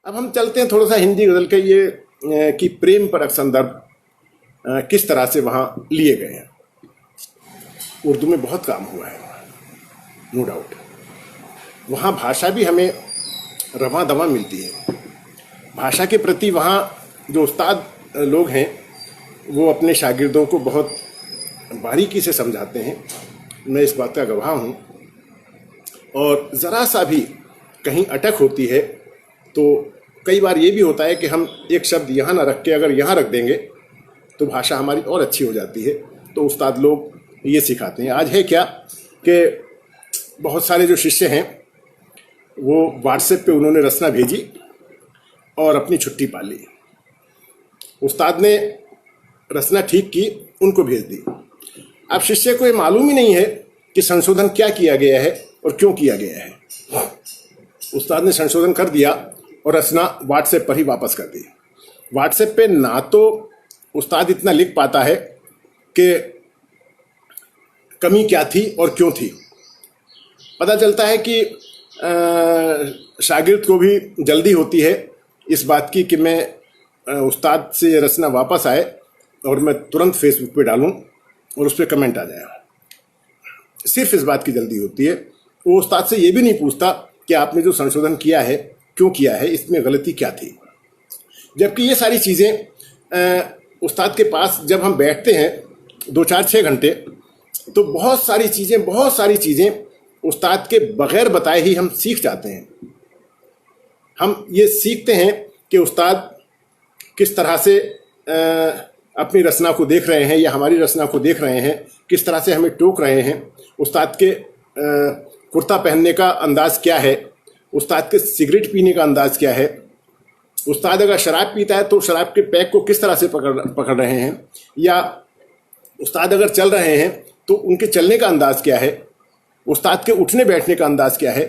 अब हम चलते हैं थोड़ा सा हिंदी बदल के ये कि प्रेम परक संदर्भ किस तरह से वहाँ लिए गए हैं। उर्दू में बहुत काम हुआ है, नो डाउट। वहाँ भाषा भी हमें रवां दवां मिलती है। भाषा के प्रति वहाँ जो उस्ताद लोग हैं वो अपने शागिर्दों को बहुत बारीकी से समझाते हैं। मैं इस बात का गवाह हूँ। और ज़रा सा भी कहीं अटक होती है तो कई बार ये भी होता है कि हम एक शब्द यहाँ ना रख के अगर यहाँ रख देंगे तो भाषा हमारी और अच्छी हो जाती है। तो उस्ताद लोग ये सिखाते हैं। आज है क्या कि बहुत सारे जो शिष्य हैं वो व्हाट्सएप पे उन्होंने रचना भेजी और अपनी छुट्टी पा ली। उस्ताद ने रचना ठीक की, उनको भेज दी। अब शिष्य को ये मालूम ही नहीं है कि संशोधन क्या किया गया है और क्यों किया गया है। उस्ताद ने संशोधन कर दिया और रचना व्हाट्सएप पर ही वापस कर दी। व्हाट्सएप पे ना तो उस्ताद इतना लिख पाता है कि कमी क्या थी और क्यों थी। पता चलता है कि शागिर्द को भी जल्दी होती है इस बात की कि मैं उस्ताद से ये रचना वापस आए और मैं तुरंत फेसबुक पे डालूं और उस पर कमेंट आ जाए। सिर्फ इस बात की जल्दी होती है। वो उस्ताद से ये भी नहीं पूछता कि आपने जो संशोधन किया है क्यों किया है, इसमें गलती क्या थी। जबकि ये सारी चीज़ें उस्ताद के पास जब हम बैठते हैं 2-4-6 घंटे तो बहुत सारी चीज़ें उस्ताद के बगैर बताए ही हम सीख जाते हैं। हम ये सीखते हैं कि उस्ताद किस तरह से अपनी रचना को देख रहे हैं या हमारी रचना को देख रहे हैं, किस तरह से हमें टोक रहे हैं। उस्ताद के कुर्ता पहनने का अंदाज़ क्या है, उस्ताद के सिगरेट पीने का अंदाज़ क्या है, उस्ताद अगर शराब पीता है तो शराब के पैक को किस तरह से पकड़ रहे हैं, या उस्ताद अगर चल रहे हैं तो उनके चलने का अंदाज़ क्या है, उस्ताद के उठने बैठने का अंदाज़ क्या है।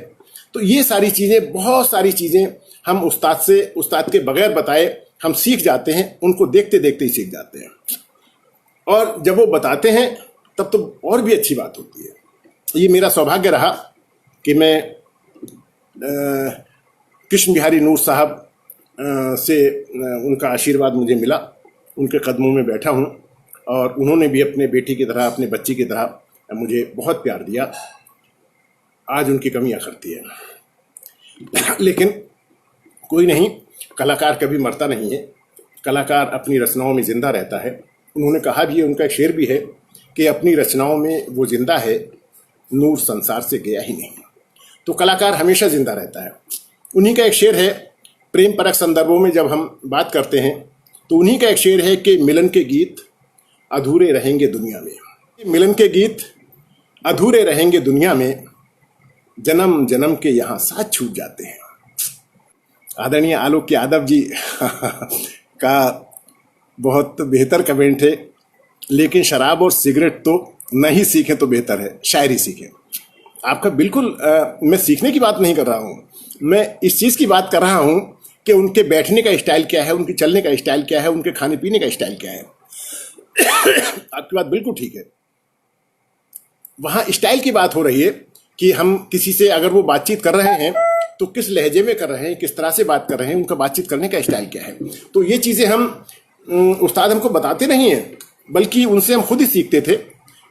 तो ये सारी चीज़ें, बहुत सारी चीज़ें हम उस्ताद के बगैर बताए हम सीख जाते हैं। उनको देखते देखते ही सीख जाते हैं। और जब वो बताते हैं तब तो और भी अच्छी बात होती है। ये मेरा सौभाग्य रहा कि मैं कृष्ण बिहारी नूर साहब से उनका आशीर्वाद मुझे मिला। उनके कदमों में बैठा हूँ और उन्होंने भी अपने बेटी की तरह, अपने बच्ची की तरह मुझे बहुत प्यार दिया। आज उनकी कमियाँ करती है, लेकिन कोई नहीं, कलाकार कभी मरता नहीं है। कलाकार अपनी रचनाओं में ज़िंदा रहता है। उन्होंने कहा भी है, उनका एक शेर भी है कि अपनी रचनाओं में वो ज़िंदा है, नूर संसार से गया ही नहीं। तो कलाकार हमेशा ज़िंदा रहता है। उन्हीं का एक शेर है, प्रेम परक संदर्भों में जब हम बात करते हैं तो उन्हीं का एक शेर है कि मिलन के गीत अधूरे रहेंगे दुनिया में। मिलन के गीत अधूरे रहेंगे दुनिया में, जन्म जन्म के यहाँ साथ छूट जाते हैं। आदरणीय आलोक यादव जी का बहुत बेहतर कमेंट है, लेकिन शराब और सिगरेट तो नहीं सीखें तो बेहतर है, शायरी सीखें। आपका बिल्कुल मैं सीखने की बात नहीं कर रहा हूँ, मैं इस चीज़ की बात कर रहा हूँ कि उनके बैठने का स्टाइल क्या है, उनके चलने का स्टाइल क्या है, उनके खाने पीने का स्टाइल क्या है। आपकी बात बिल्कुल ठीक है। वहाँ स्टाइल की बात हो रही है कि हम किसी से अगर वो बातचीत कर रहे हैं तो किस लहजे में कर रहे हैं, किस तरह से बात कर रहे हैं, उनका बातचीत करने का स्टाइल क्या है। तो ये चीज़ें हम उस्ताद हमको बताते नहीं हैं, बल्कि उनसे हम खुद ही सीखते थे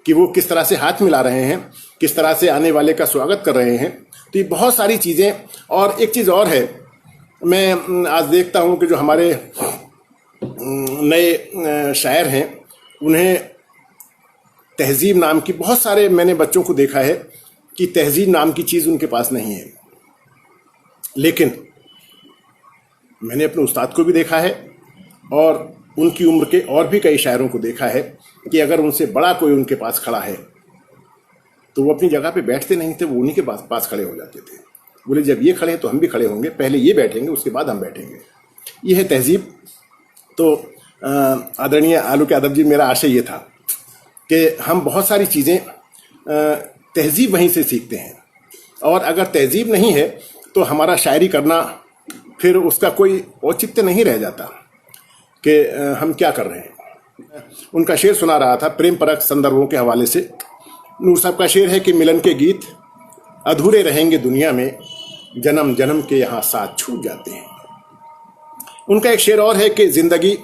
कि वो किस तरह से हाथ मिला रहे हैं, किस तरह से आने वाले का स्वागत कर रहे हैं। तो ये बहुत सारी चीज़ें। और एक चीज़ और है, मैं आज देखता हूँ कि जो हमारे नए शायर हैं उन्हें तहजीब नाम की, बहुत सारे मैंने बच्चों को देखा है कि तहजीब नाम की चीज़ उनके पास नहीं है। लेकिन मैंने अपने उस्ताद को भी देखा है और उनकी उम्र के और भी कई शायरों को देखा है कि अगर उनसे बड़ा कोई उनके पास खड़ा है तो वो अपनी जगह पे बैठते नहीं थे, वो उन्हीं के पास खड़े हो जाते थे। बोले जब ये खड़े हैं तो हम भी खड़े होंगे, पहले ये बैठेंगे उसके बाद हम बैठेंगे। ये है तहजीब। तो आदरणीय आलोक यादव जी, मेरा आशय ये था कि हम बहुत सारी चीज़ें तहजीब वहीं से सीखते हैं, और अगर तहजीब नहीं है तो हमारा शायरी करना फिर उसका कोई औचित्य नहीं रह जाता कि हम क्या कर रहे हैं। उनका शेर सुना रहा था प्रेम परक संदर्भों के हवाले से। नूर साहब का शेर है कि मिलन के गीत अधूरे रहेंगे दुनिया में, जन्म जन्म के यहाँ साथ छूट जाते हैं। उनका एक शेर और है कि जिंदगी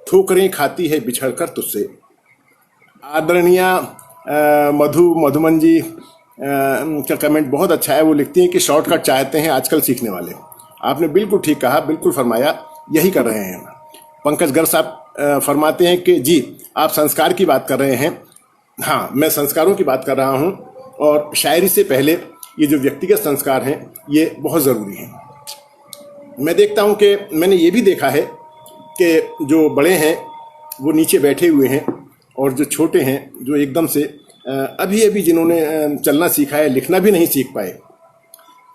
ठोकरें खाती है बिछड़ कर तुझसे। आदरणीय मधुमन जी का कमेंट बहुत अच्छा है। वो लिखती हैं कि शॉर्टकट चाहते हैं आजकल सीखने वाले। आपने बिल्कुल ठीक कहा, बिल्कुल फरमाया, यही कर रहे हैं। पंकज गर्ग साहब फरमाते हैं कि जी आप संस्कार की बात कर रहे हैं। हाँ, मैं संस्कारों की बात कर रहा हूँ, और शायरी से पहले ये जो व्यक्तिगत संस्कार हैं ये बहुत ज़रूरी हैं। मैं देखता हूँ कि मैंने ये भी देखा है कि जो बड़े हैं वो नीचे बैठे हुए हैं, और जो छोटे हैं जो एकदम से अभी अभी जिन्होंने चलना सीखा है, लिखना भी नहीं सीख पाए,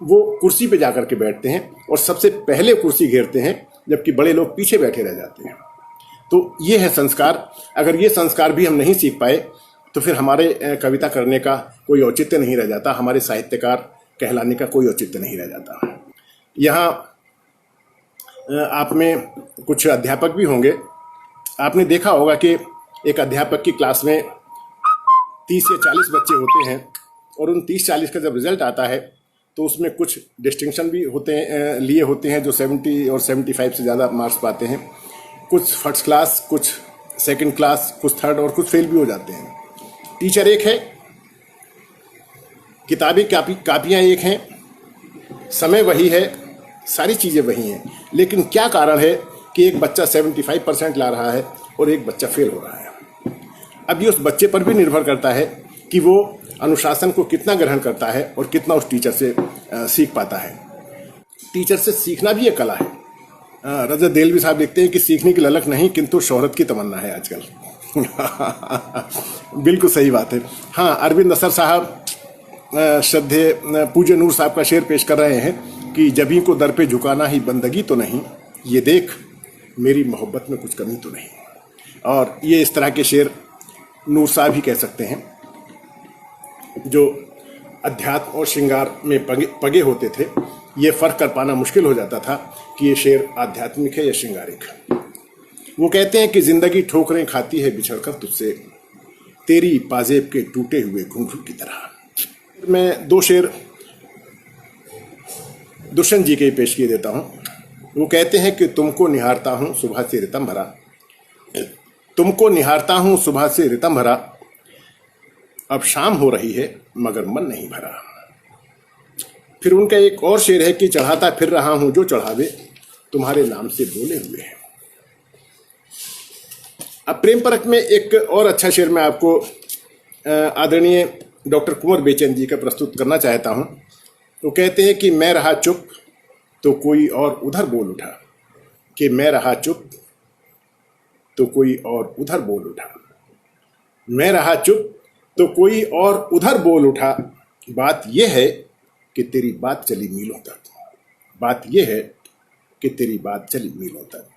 वो कुर्सी पे जाकर के बैठते हैं और सबसे पहले कुर्सी घेरते हैं, जबकि बड़े लोग पीछे बैठे रह जाते हैं। तो ये है संस्कार। अगर ये संस्कार भी हम नहीं सीख पाए तो फिर हमारे कविता करने का कोई औचित्य नहीं रह जाता, हमारे साहित्यकार कहलाने का कोई औचित्य नहीं रह जाता। यहाँ आप में कुछ अध्यापक भी होंगे। आपने देखा होगा कि एक अध्यापक की क्लास में 30 या 40 बच्चे होते हैं, और उन 30-40 का जब रिजल्ट आता है तो उसमें कुछ डिस्टिंक्शन भी होते हैं, लिए होते हैं, जो 70 और 75 से ज़्यादा मार्क्स पाते हैं। कुछ फर्स्ट क्लास, कुछ सेकंड क्लास, कुछ थर्ड, और कुछ फेल भी हो जाते हैं। टीचर एक है, किताबें कापियाँ एक हैं, समय वही है, सारी चीज़ें वही हैं, लेकिन क्या कारण है कि एक बच्चा 75% ला रहा है और एक बच्चा फेल हो रहा है। अब ये उस बच्चे पर भी निर्भर करता है कि वो अनुशासन को कितना ग्रहण करता है और कितना उस टीचर से सीख पाता है। टीचर से सीखना भी एक कला है। रजत देलवी साहब लिखते हैं कि सीखने की ललक नहीं किंतु शोहरत की तमन्ना है आजकल। बिल्कुल सही बात है। हाँ, अरविंद असर साहब श्रद्धेय पूज्य नूर साहब का शेर पेश कर रहे हैं कि जबी को दर पे झुकाना ही बंदगी तो नहीं, ये देख मेरी मोहब्बत में कुछ कमी तो नहीं। और ये इस तरह के शेर नूर साहब ही कह सकते हैं, जो अध्यात्म और श्रृंगार में पगे होते थे। ये फ़र्क कर पाना मुश्किल हो जाता था कि ये शेर आध्यात्मिक है या श्रृंगारिक। वो कहते हैं कि जिंदगी ठोकरें खाती है बिछड़ कर तुझसे, तेरी पाजेब के टूटे हुए घुंघरू की तरह। मैं 2 शेर दुष्यंत जी के पेश किए देता हूँ। वो कहते हैं कि तुमको निहारता हूँ सुबह से रितम भरा, तुमको निहारता हूँ सुबह से रितम भरा, अब शाम हो रही है मगर मन नहीं भरा। फिर उनका एक और शेर है कि चढ़ाता फिर रहा हूँ जो चढ़ावे, तुम्हारे नाम से बोले हुए हैं। अब प्रेम परक में एक और अच्छा शेर मैं आपको आदरणीय डॉक्टर कुंवर बेचैन जी का प्रस्तुत करना चाहता हूँ। वो कहते हैं कि मैं रहा चुप तो कोई और उधर बोल उठा, कि मैं रहा चुप तो कोई और उधर बोल उठा, मैं रहा चुप तो कोई और उधर बोल उठा। बात यह है कि तेरी बात चली मीलों तक, बात यह है कि तेरी बात चली मीलों तक।